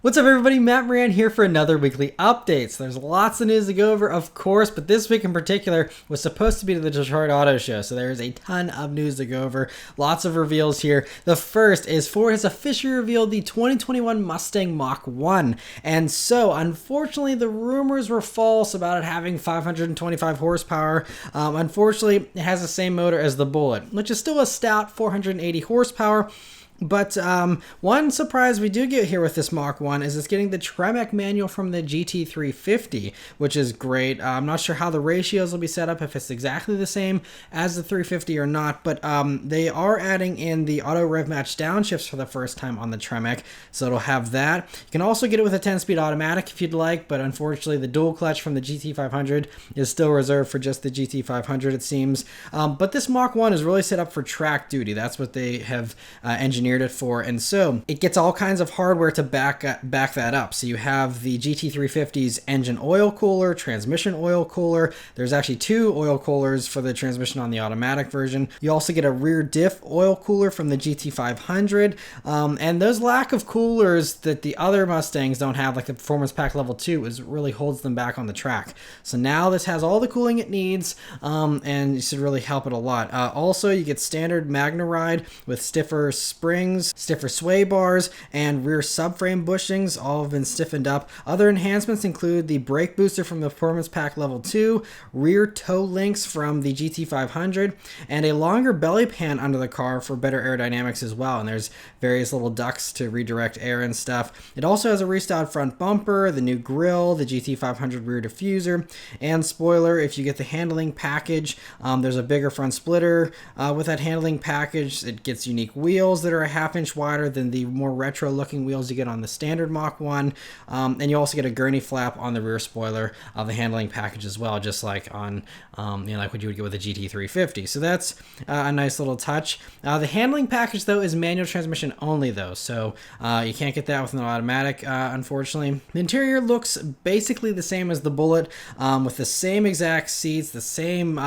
What's up everybody, Maran here for another weekly update. So there's lots of news to go over, of course, but this week in particular was supposed to be the Detroit Auto Show, so there's a ton of news to go over. Lots of reveals here. The first is Ford has officially revealed the 2021 Mustang Mach 1, and so unfortunately the rumors were false about it having 525 horsepower. Unfortunately, it has the same motor as the Bullet, which is still a stout 480 horsepower. But one surprise we do get here with this Mach 1 is it's getting the Tremec manual from the GT350, which is great. I'm not sure how the ratios will be set up, if it's exactly the same as the 350 or not, but they are adding in the auto rev match downshifts for the first time on the Tremec, so it'll have that. You can also get it with a 10-speed automatic if you'd like, but unfortunately the dual clutch from the GT500 is still reserved for just the GT500, it seems. But this Mach 1 is really set up for track duty. That's what they have engineered it for, and so it gets all kinds of hardware to back that up. So you have the GT350's engine oil cooler, transmission oil cooler. There's actually two oil coolers for the transmission on the automatic version. You also get a rear diff oil cooler from the GT500, and those lack of coolers that the other Mustangs don't have, like the Performance Pack Level 2, is really holds them back on the track. So now this has all the cooling it needs, and it should really help it a lot. Also, you get standard Magna Ride with stiffer springs, stiffer sway bars, and rear subframe bushings. All have been stiffened up. Other enhancements include the brake booster from the Performance Pack Level 2, rear toe links from the GT500, and a longer belly pan under the car for better aerodynamics as well. And there's various little ducts to redirect air and stuff. It also has a restyled front bumper, the new grille, the GT500 rear diffuser, and spoiler. If you get the handling package, there's a bigger front splitter with that handling package. It gets unique wheels that are a half-inch wider than the more retro-looking wheels you get on the standard Mach 1, and you also get a gurney flap on the rear spoiler of the handling package as well, just like on like what you would get with a GT350. So that's a nice little touch. The handling package though is manual transmission only though, so you can't get that with an automatic, unfortunately. The interior looks basically the same as the Bullet, with the same exact seats, the same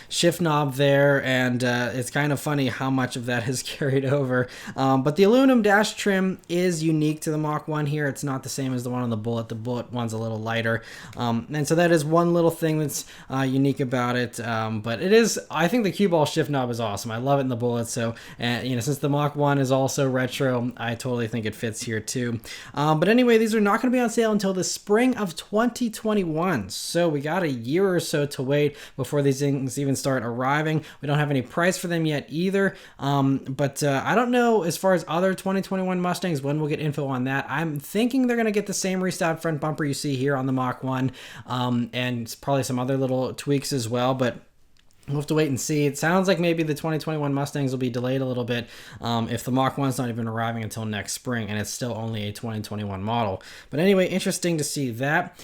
shift knob there, and it's kind of funny how much of that is carried over. But the aluminum dash trim is unique to the Mach 1 here. It's not the same as the one on the Bullet. The Bullet one's a little lighter. And so that is one little thing that's unique about it. But it is, I think the cue ball shift knob is awesome. I love it in the Bullet. So, since the Mach 1 is also retro, I totally think it fits here too. But anyway, these are not going to be on sale until the spring of 2021. So we got a year or so to wait before these things even start arriving. We don't have any price for them yet either. But I don't know as far as other 2021 Mustangs when we'll get info on that. I'm thinking they're going to get the same restyled front bumper you see here on the Mach 1, and probably some other little tweaks as well, but we'll have to wait and see. It sounds like maybe the 2021 Mustangs will be delayed a little bit if the Mach 1's not even arriving until next spring, and it's still only a 2021 model. But anyway, interesting to see that.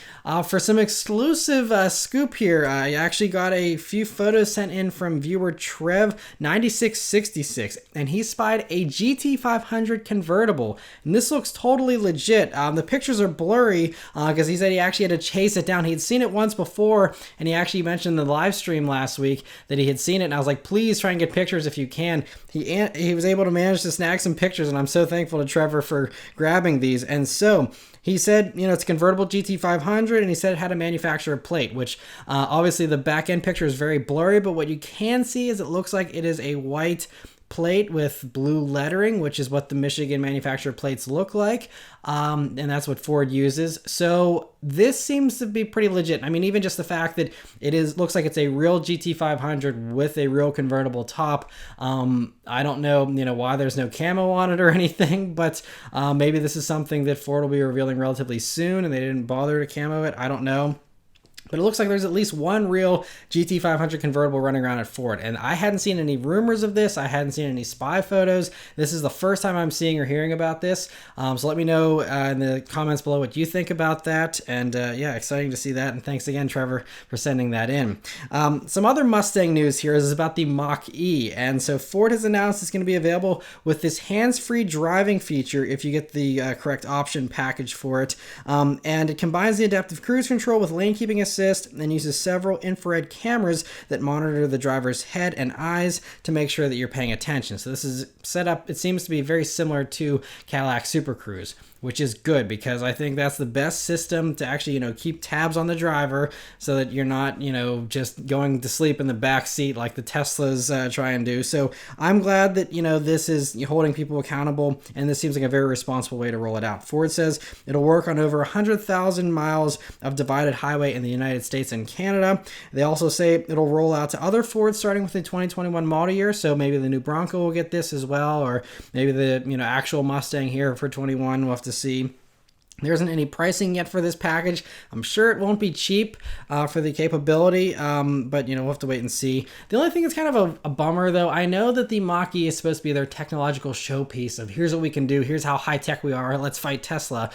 For some exclusive scoop here, I actually got a few photos sent in from viewer Trev9666, and he spied a GT500 Convertible, and this looks totally legit. The pictures are blurry because he said he actually had to chase it down. He'd seen it once before, and he actually mentioned in the live stream last week that he had seen it, and I was like, please try and get pictures if you can. He was able to manage to snag some pictures, and I'm so thankful to Trevor for grabbing these. And so he said, it's a convertible GT500, and he said it had a manufacturer plate, which obviously the back end picture is very blurry, but what you can see is it looks like it is a white plate with blue lettering, which is what the Michigan manufacturer plates look like, and that's what Ford uses. So this seems to be pretty legit. I mean, even just the fact that looks like it's a real GT500 with a real convertible top. I don't know, why there's no camo on it or anything, but maybe this is something that Ford will be revealing relatively soon, and they didn't bother to camo it. I don't know. But it looks like there's at least one real GT500 convertible running around at Ford. And I hadn't seen any rumors of this. I hadn't seen any spy photos. This is the first time I'm seeing or hearing about this. So let me know in the comments below what you think about that. And yeah, exciting to see that. And thanks again, Trevor, for sending that in. Some other Mustang news here is about the Mach-E. And so Ford has announced it's going to be available with this hands-free driving feature if you get the correct option package for it. And it combines the adaptive cruise control with lane keeping assist assist and uses several infrared cameras that monitor the driver's head and eyes to make sure that you're paying attention. So this is set up, it seems to be very similar to Cadillac Super Cruise, which is good because I think that's the best system to actually, keep tabs on the driver so that you're not, just going to sleep in the back seat like the Teslas try and do. So I'm glad that, this is holding people accountable, and this seems like a very responsible way to roll it out. Ford says it'll work on over 100,000 miles of divided highway in the United States and Canada. They also say it'll roll out to other Fords starting with the 2021 model year. So maybe the new Bronco will get this as well, or maybe the, actual Mustang here for 21. We'll have to see. There isn't any pricing yet for this package. I'm sure it won't be cheap for the capability, but we'll have to wait and see. The only thing that's kind of a bummer, though, I know that the Mach-E is supposed to be their technological showpiece of here's what we can do, here's how high-tech we are, let's fight Tesla.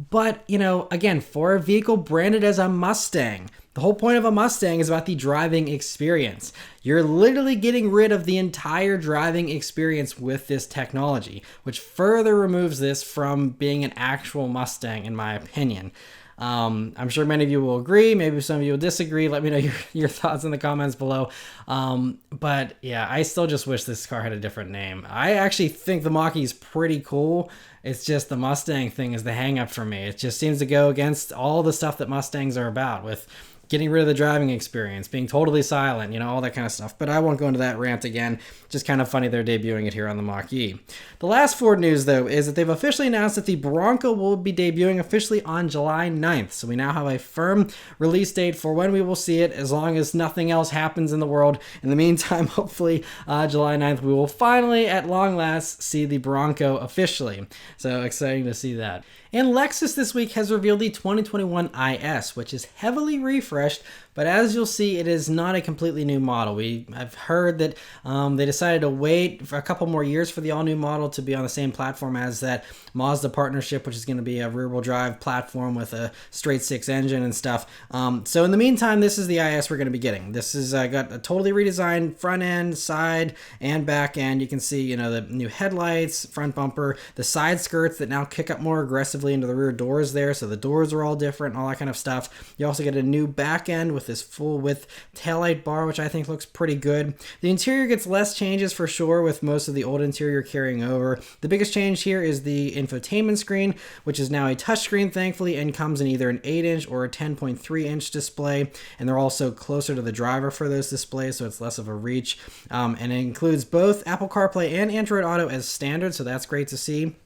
But, again, for a vehicle branded as a Mustang, the whole point of a Mustang is about the driving experience. You're literally getting rid of the entire driving experience with this technology, which further removes this from being an actual Mustang, in my opinion. I'm sure many of you will agree. Maybe some of you will disagree. Let me know your thoughts in the comments below. But yeah, I still just wish this car had a different name. I actually think the Mach-E is pretty cool. It's just the Mustang thing is the hang up for me. It just seems to go against all the stuff that Mustangs are about, with getting rid of the driving experience, being totally silent, all that kind of stuff. But I won't go into that rant again. Just kind of funny they're debuting it here on the Mach-E. The last Ford news, though, is that they've officially announced that the Bronco will be debuting officially on July 9th. So we now have a firm release date for when we will see it, as long as nothing else happens in the world. In the meantime, hopefully July 9th, we will finally, at long last, see the Bronco officially. So exciting to see that. And Lexus this week has revealed the 2021 IS, which is heavily refreshed, but as you'll see, it is not a completely new model. I've heard that they decided to wait for a couple more years for the all-new model to be on the same platform as that Mazda partnership, which is going to be a rear-wheel drive platform with a straight-six engine and stuff. So in the meantime, this is the IS we're going to be getting. This is got a totally redesigned front end, side, and back end. You can see, the new headlights, front bumper, the side skirts that now kick up more aggressively into the rear doors there, so the doors are all different and all that kind of stuff. You also get a new back end with this full width taillight bar, which I think looks pretty good. The interior gets less changes for sure, with most of the old interior carrying over. The biggest change here is the infotainment screen, which is now a touchscreen, thankfully, and comes in either an 8-inch or a 10.3-inch display, and they're also closer to the driver for those displays, so it's less of a reach. And it includes both Apple CarPlay and Android Auto as standard, so that's great to see.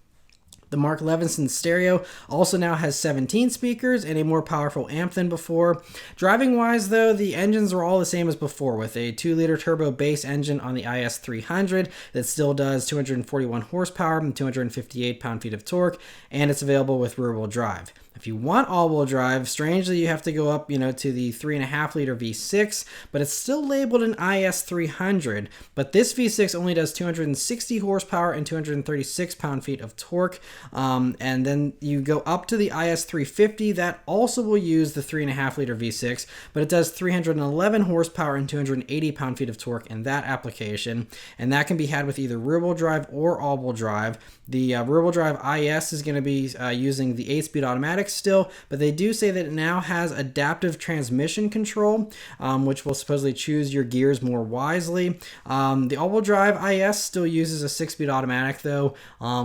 The Mark Levinson stereo also now has 17 speakers and a more powerful amp than before. Driving wise, though, the engines are all the same as before, with a 2-liter turbo base engine on the IS300 that still does 241 horsepower and 258 pound-feet of torque, and it's available with rear-wheel drive. If you want all-wheel drive, strangely, you have to go up, to the 3.5-liter V6, but it's still labeled an IS300. But this V6 only does 260 horsepower and 236 pound-feet of torque. And then you go up to the IS350. That also will use the 3.5-liter V6, but it does 311 horsepower and 280 pound-feet of torque in that application. And that can be had with either rear-wheel drive or all-wheel drive. The rear-wheel drive IS is going to be using the 8-speed automatic still, but they do say that it now has adaptive transmission control, which will supposedly choose your gears more wisely. The all-wheel drive IS still uses a 6-speed automatic, though,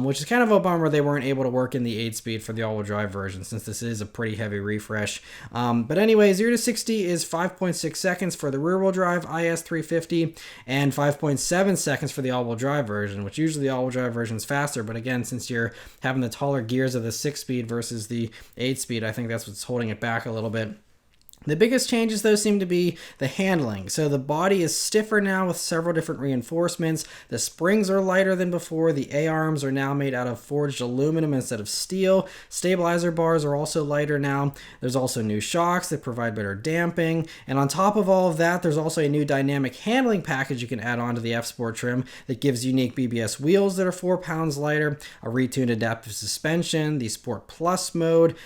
which is kind of a bummer they weren't able to work in the 8-speed for the all-wheel drive version, since this is a pretty heavy refresh. But anyway, 0 to 60 is 5.6 seconds for the rear-wheel drive IS 350 and 5.7 seconds for the all-wheel drive version, which usually the all-wheel drive version is faster. But again, since you're having the taller gears of the 6-speed versus the 8-speed, I think that's what's holding it back a little bit. The biggest changes, though, seem to be the handling. So the body is stiffer now with several different reinforcements. The springs are lighter than before. The A-arms are now made out of forged aluminum instead of steel. Stabilizer bars are also lighter now. There's also new shocks that provide better damping. And on top of all of that, there's also a new dynamic handling package you can add on to the F-Sport trim that gives unique BBS wheels that are 4 pounds lighter, a retuned adaptive suspension. The Sport Plus mode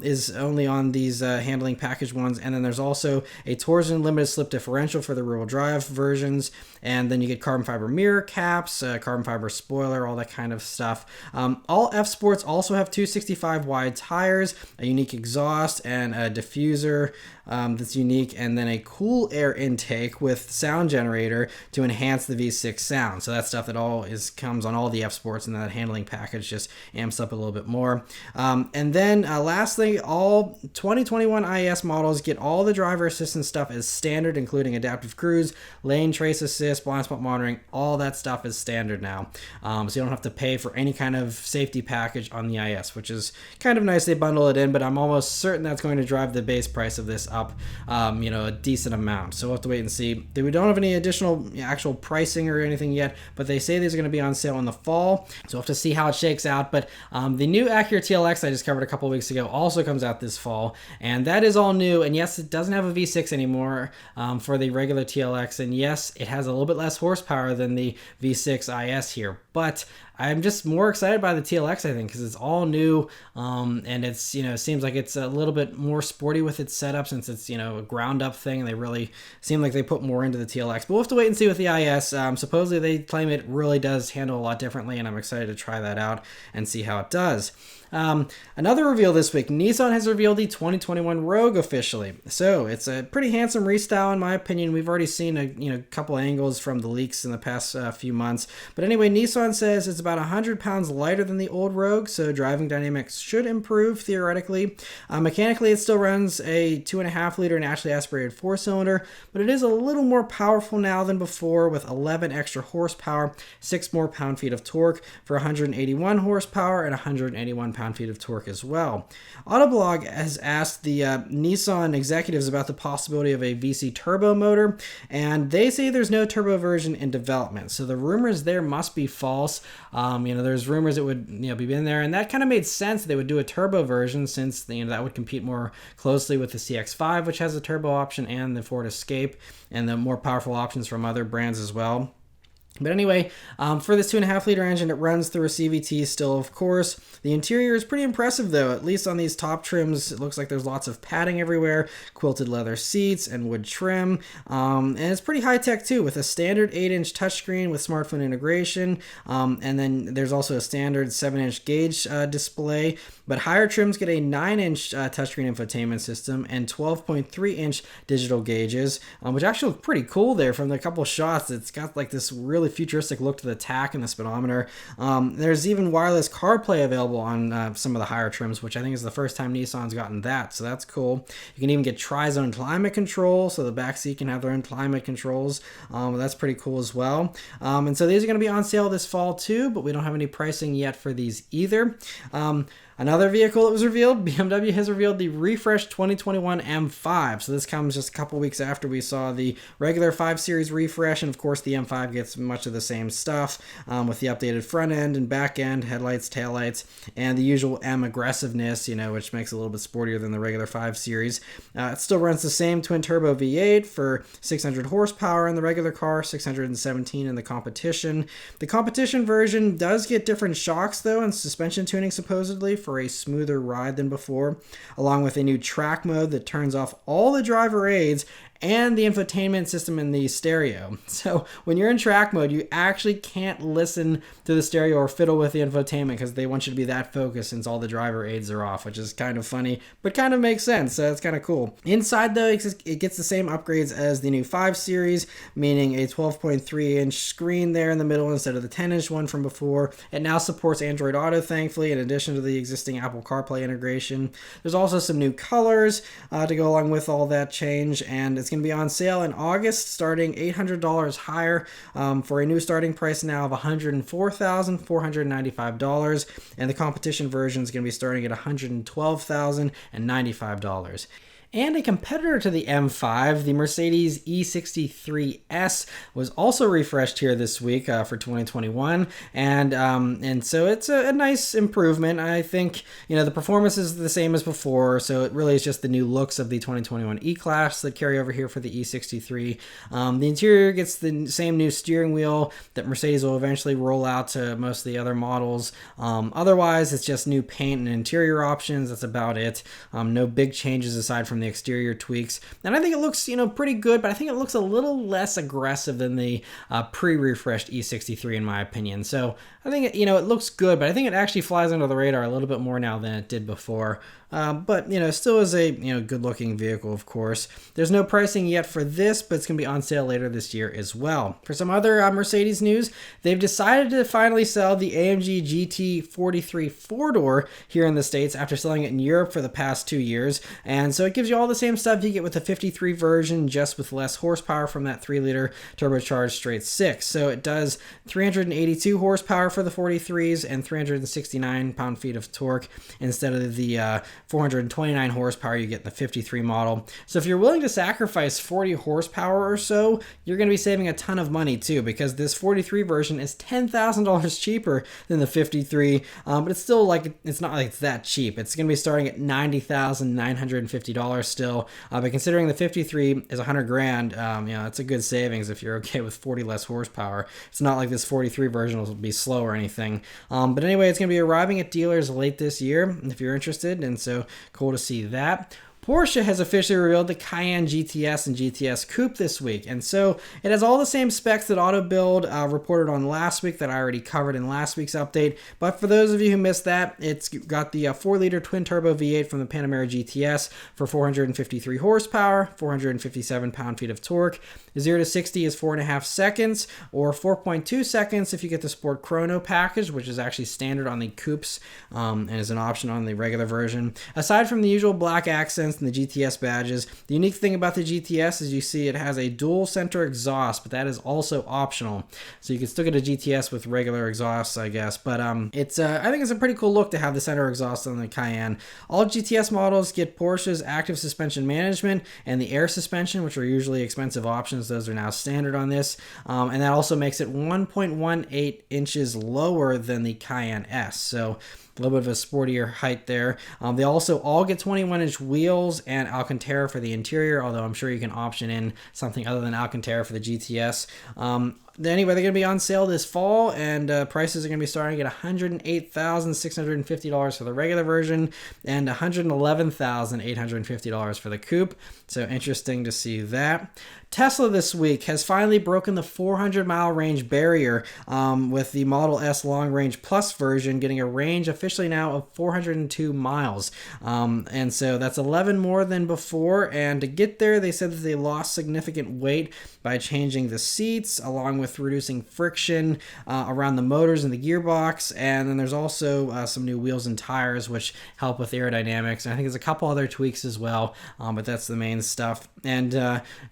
is only on these handling package ones. And then there's also a torsion limited slip differential for the rear-wheel drive versions. And then you get carbon fiber mirror caps, carbon fiber spoiler, all that kind of stuff. All F-Sports also have 265 wide tires, a unique exhaust, and a diffuser. that's unique, and then a cool air intake with sound generator to enhance the V6 sound. So that's stuff that comes on all the F Sports, and that handling package just amps up a little bit more. And then lastly, all 2021 IS models get all the driver assistance stuff as standard, including adaptive cruise, lane trace assist, blind spot monitoring. All that stuff is standard now. So you don't have to pay for any kind of safety package on the IS, which is kind of nice. They bundle it in, but I'm almost certain that's going to drive the base price of this up, a decent amount. So we'll have to wait and see. We don't have any additional actual pricing or anything yet, but they say these are going to be on sale in the fall. So we'll have to see how it shakes out. But the new Acura TLX I just covered a couple weeks ago also comes out this fall, and that is all new. And yes, it doesn't have a V6 anymore for the regular TLX, and yes, it has a little bit less horsepower than the V6 IS here, but I'm just more excited by the TLX, I think, because it's all new, and it's, seems like it's a little bit more sporty with its setup, since it's, a ground up thing, and they really seem like they put more into the TLX. But we'll have to wait and see with the IS. Supposedly they claim it really does handle a lot differently, and I'm excited to try that out and see how it does. Another reveal this week, Nissan has revealed the 2021 Rogue officially. So it's a pretty handsome restyle in my opinion. We've already seen a couple angles from the leaks in the past few months. But anyway, Nissan says it's about 100 pounds lighter than the old Rogue, so driving dynamics should improve theoretically. Mechanically, it still runs a 2.5 liter naturally aspirated 4-cylinder, but it is a little more powerful now than before, with 11 extra horsepower, 6 more pound-feet of torque for 181 horsepower and 181 pound-feet of torque as well. Autoblog has asked the Nissan executives about the possibility of a VC turbo motor, and they say there's no turbo version in development. So the rumors there must be false. There's rumors it would be in there, and that kind of made sense. They would do a turbo version, since that would compete more closely with the CX-5, which has a turbo option, and the Ford Escape, and the more powerful options from other brands as well. But anyway, for this 2.5 liter engine, it runs through a CVT still, of course. The interior is pretty impressive, though. At least on these top trims, it looks like there's lots of padding everywhere, quilted leather seats, and wood trim. And it's pretty high-tech, too, with a standard 8-inch touchscreen with smartphone integration. And then there's also a standard 7-inch gauge display. But higher trims get a 9-inch touchscreen infotainment system and 12.3-inch digital gauges, which actually look pretty cool there from the couple shots. It's got like this really futuristic look to the tach and the speedometer. There's even wireless CarPlay available on some of the higher trims, which I think is the first time Nissan's gotten that, so that's cool. You can even get tri-zone climate control, so the back seat can have their own climate controls. That's pretty cool as well. And so these are going to be on sale this fall too, but we don't have any pricing yet for these either. Another vehicle that was revealed, BMW has revealed the refreshed 2021 M5. So this comes just a couple weeks after we saw the regular 5 Series refresh, and of course the M5 gets much of the same stuff with the updated front end and back end, headlights, taillights, and the usual M aggressiveness, which makes it a little bit sportier than the regular 5 Series. It still runs the same twin-turbo V8 for 600 horsepower in the regular car, 617 in the competition. The competition version does get different shocks, though, and suspension tuning supposedly for a smoother ride than before, along with a new track mode that turns off all the driver aids and the infotainment system in the stereo. So when you're in track mode, you actually can't listen to the stereo or fiddle with the infotainment because they want you to be that focused since all the driver aids are off, which is kind of funny, but kind of makes sense. So it's kind of cool. Inside though, it gets the same upgrades as the new 5 Series, meaning a 12.3-inch screen there in the middle instead of the 10-inch one from before. It now supports Android Auto, thankfully, in addition to the existing Apple CarPlay integration. There's also some new colors to go along with all that change, and it's going to be on sale in August, starting $800 higher for a new starting price now of $104,495, and the competition version is going to be starting at $112,095. And a competitor to the M5, the Mercedes E63S, was also refreshed here this week for 2021, and so it's a nice improvement. I think the performance is the same as before, so it really is just the new looks of the 2021 E-Class that carry over here for the E63. The interior gets the same new steering wheel that Mercedes will eventually roll out to most of the other models. Otherwise, it's just new paint and interior options. That's about it. No big changes aside from from the exterior tweaks. And I think it looks, pretty good, but I think it looks a little less aggressive than the pre-refreshed E63 in my opinion. So I think, it looks good, but I think it actually flies under the radar a little bit more now than it did before. But still is a good looking vehicle, of course. There's no pricing yet for this, but it's gonna be on sale later this year as well. For some other Mercedes news, they've decided to finally sell the AMG GT43 4-door here in the States after selling it in Europe for the past 2 years. And so it gives you all the same stuff you get with the 53 version, just with less horsepower from that 3-liter turbocharged straight 6. So it does 382 horsepower for the 43s and 369 pound-feet of torque instead of the 429 horsepower you get in the 53 model. So if you're willing to sacrifice 40 horsepower or so, you're going to be saving a ton of money too, because this 43 version is $10,000 cheaper than the 53, but it's still it's not like it's that cheap. It's going to be starting at $90,950 still, but considering the 53 is $100,000, that's a good savings if you're okay with 40 less horsepower. It's not like this 43 version will be slow or anything, but anyway, it's going to be arriving at dealers late this year if you're interested, and so cool to see that. Porsche has officially revealed the Cayenne GTS and GTS Coupe this week, and so it has all the same specs that AutoBuild reported on last week that I already covered in last week's update, but for those of you who missed that, it's got the 4-liter twin-turbo V8 from the Panamera GTS for 453 horsepower, 457 pound-feet of torque. 0 to 60 is 4.5 seconds, or 4.2 seconds if you get the Sport Chrono package, which is actually standard on the coupes and is an option on the regular version. Aside from the usual black accents and the GTS badges, the unique thing about the GTS is you see it has a dual center exhaust, but that is also optional. So you can still get a GTS with regular exhausts, I guess, but it's I think it's a pretty cool look to have the center exhaust on the Cayenne. All GTS models get Porsche's active suspension management and the air suspension, which are usually expensive options. Those are now standard on this, and that also makes it 1.18 inches lower than the Cayenne S. So a little bit of a sportier height there. They also all get 21-inch wheels and Alcantara for the interior, although I'm sure you can option in something other than Alcantara for the GTS. Anyway, they're going to be on sale this fall, and prices are going to be starting at $108,650 for the regular version and $111,850 for the coupe. So interesting to see that. Tesla this week has finally broken the 400-mile range barrier with the Model S Long Range Plus version getting a range officially now of 402 miles. And so that's 11 more than before. And to get there, they said that they lost significant weight by changing the seats, along with reducing friction around the motors and the gearbox. And then there's also some new wheels and tires, which help with aerodynamics. And I think there's a couple other tweaks as well, but that's the main stuff. And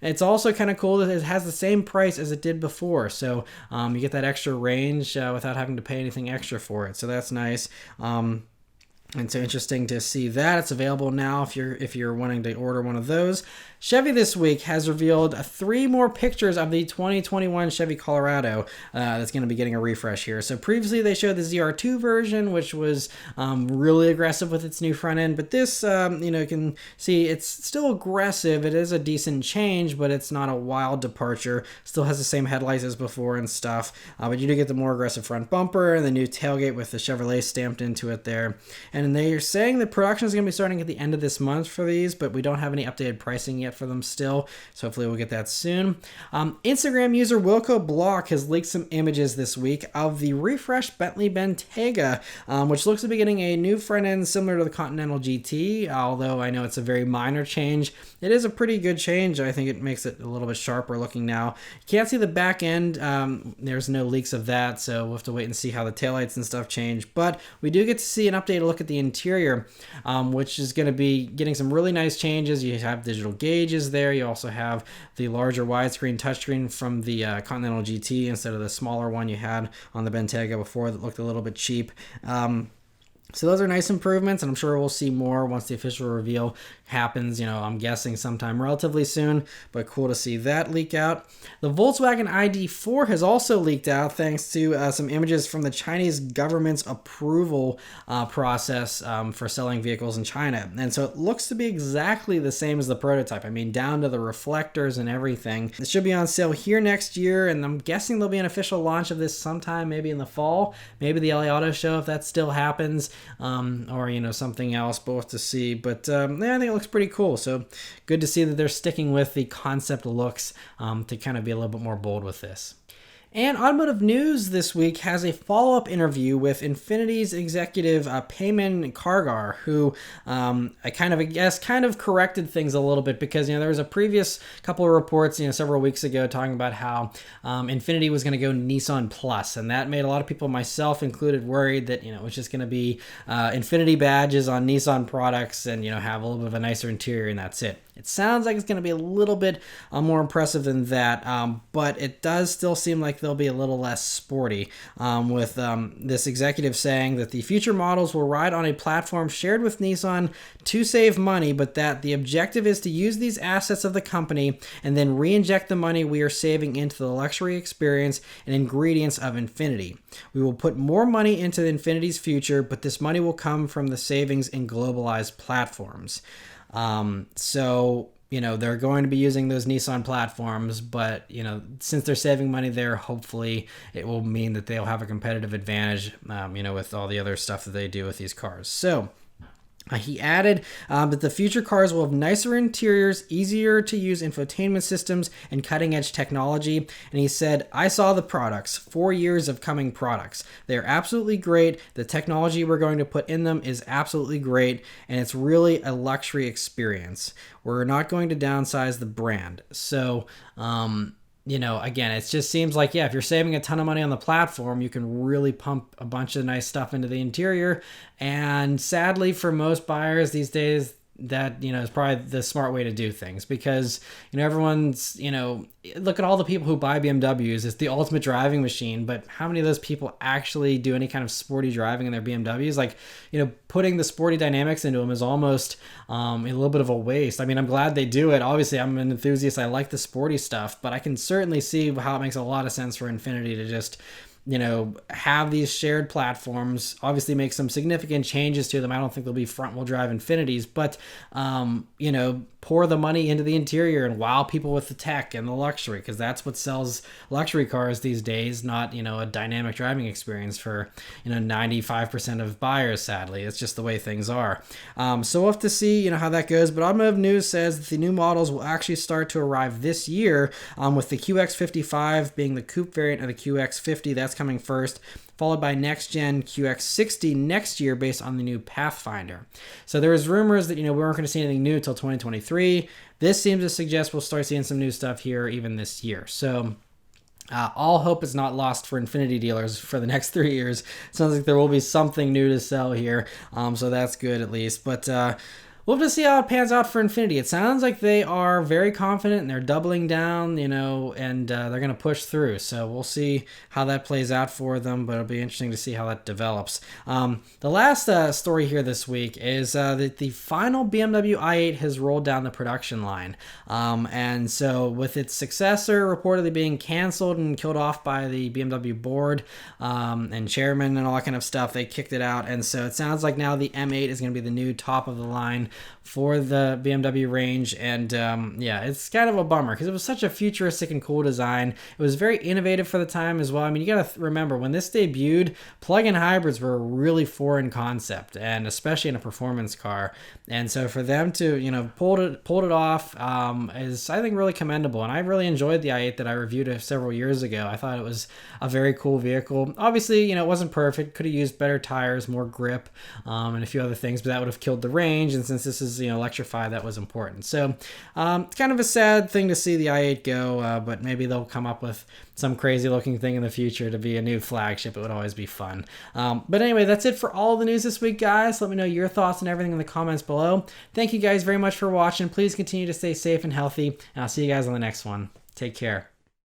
it's also kind of cool that it has the same price as it did before, so you get that extra range without having to pay anything extra for it, so that's nice. And so interesting to see that it's available now if you're wanting to order one of those. Chevy this week has revealed 3 more pictures of the 2021 Chevy Colorado that's going to be getting a refresh here. So previously they showed the ZR2 version, which was really aggressive with its new front end, but this, you can see it's still aggressive. It is a decent change, but it's not a wild departure. Still has the same headlights as before and stuff, but you do get the more aggressive front bumper and the new tailgate with the Chevrolet stamped into it there. And they're saying that production is going to be starting at the end of this month for these, but we don't have any updated pricing yet for them still, so hopefully we'll get that soon. Instagram user Wilco Block has leaked some images this week of the refreshed Bentley Bentayga, which looks to be getting a new front end similar to the Continental GT, although I know it's a very minor change. It is a pretty good change. I think it makes it a little bit sharper looking now. You can't see the back end. There's no leaks of that, so we'll have to wait and see how the taillights and stuff change, but we do get to see an updated look at the interior, which is going to be getting some really nice changes. You have digital gauges there. You also have the larger widescreen touchscreen from the Continental GT instead of the smaller one you had on the Bentayga before that looked a little bit cheap. So those are nice improvements, and I'm sure we'll see more once the official reveal happens, I'm guessing sometime relatively soon, but cool to see that leak out. The Volkswagen ID4 has also leaked out thanks to some images from the Chinese government's approval process for selling vehicles in China. And so it looks to be exactly the same as the prototype. I mean, down to the reflectors and everything. It should be on sale here next year, and I'm guessing there'll be an official launch of this sometime, maybe in the fall, maybe the LA Auto Show if that still happens. or, you know, something else, but we'll have to see. But yeah, I think it looks pretty cool. So good to see that they're sticking with the concept looks to kind of be a little bit more bold with this. And Automotive News this week has a follow-up interview with Infiniti's executive Payman Kargar, who I kind of corrected things a little bit, because, you know, there was a previous couple of reports, you know, several weeks ago talking about how Infiniti was going to go Nissan Plus, and that made a lot of people, myself included, worried that, you know, it was just going to be Infiniti badges on Nissan products and, you know, have a little bit of a nicer interior, and that's it. It sounds like it's going to be a little bit more impressive than that, but it does still seem like they'll be a little less sporty, with this executive saying that the future models will ride on a platform shared with Nissan to save money, but that the objective is to use these assets of the company and then re-inject the money we are saving into the luxury experience and ingredients of Infiniti. We will put more money into Infiniti's future, but this money will come from the savings in globalized platforms. So, you know, they're going to be using those Nissan platforms, but, you know, since they're saving money there, hopefully it will mean that they'll have a competitive advantage, you know, with all the other stuff that they do with these cars. So he added that the future cars will have nicer interiors, easier to use infotainment systems, and cutting edge technology. And he said, I saw the products, 4 years of coming products. They're absolutely great. The technology we're going to put in them is absolutely great. And it's really a luxury experience. We're not going to downsize the brand. So, you know, again, it just seems like, yeah, if you're saving a ton of money on the platform, you can really pump a bunch of nice stuff into the interior. And sadly, for most buyers these days, that, you know, is probably the smart way to do things, because, you know, everyone's, you know, look at all the people who buy BMWs. It's the ultimate driving machine, but how many of those people actually do any kind of sporty driving in their BMWs? Like, you know, putting the sporty dynamics into them is almost a little bit of a waste. I mean, I'm glad they do it. Obviously, I'm an enthusiast. I like the sporty stuff, but I can certainly see how it makes a lot of sense for Infiniti to just, you know, have these shared platforms, obviously make some significant changes to them. I don't think they'll be front wheel drive Infinitis, but, you know, pour the money into the interior and wow people with the tech and the luxury, because that's what sells luxury cars these days, not, you know, a dynamic driving experience for, you know, 95% of buyers, sadly. It's just the way things are. So we'll have to see, you know, how that goes. But Automotive News says that the new models will actually start to arrive this year, with the QX55 being the coupe variant of the QX50. That's coming first, followed by next-gen QX60 next year based on the new Pathfinder. So there was rumors that, you know, we weren't going to see anything new until 2023. This seems to suggest we'll start seeing some new stuff here even this year. So all hope is not lost for Infiniti dealers for the next 3 years. Sounds like there will be something new to sell here, so that's good at least. But we'll have to see how it pans out for Infiniti. It sounds like they are very confident and they're doubling down, you know, and they're going to push through. So we'll see how that plays out for them, but it'll be interesting to see how that develops. The last story here this week is that the final BMW i8 has rolled down the production line. And so with its successor reportedly being canceled and killed off by the BMW board and chairman and all that kind of stuff, they kicked it out. And so it sounds like now the M8 is going to be the new top of the line for the BMW range. And yeah, it's kind of a bummer because it was such a futuristic and cool design. It was very innovative for the time as well. I mean, you got to remember, when this debuted, plug-in hybrids were a really foreign concept, and especially in a performance car. And so for them to, you know, pulled it off is, I think, really commendable. And I really enjoyed the i8 that I reviewed several years ago. I thought it was a very cool vehicle. Obviously, you know, it wasn't perfect. Could have used better tires, more grip, and a few other things, but that would have killed the range. And since this is, you know, electrified, that was important. So it's kind of a sad thing to see the i8 go, but maybe they'll come up with some crazy looking thing in the future to be a new flagship. It would always be fun. But anyway, that's it for all the news this week, guys. Let me know your thoughts and everything in the comments below. Thank you guys very much for watching. Please continue to stay safe and healthy, and I'll see you guys on the next one. Take care.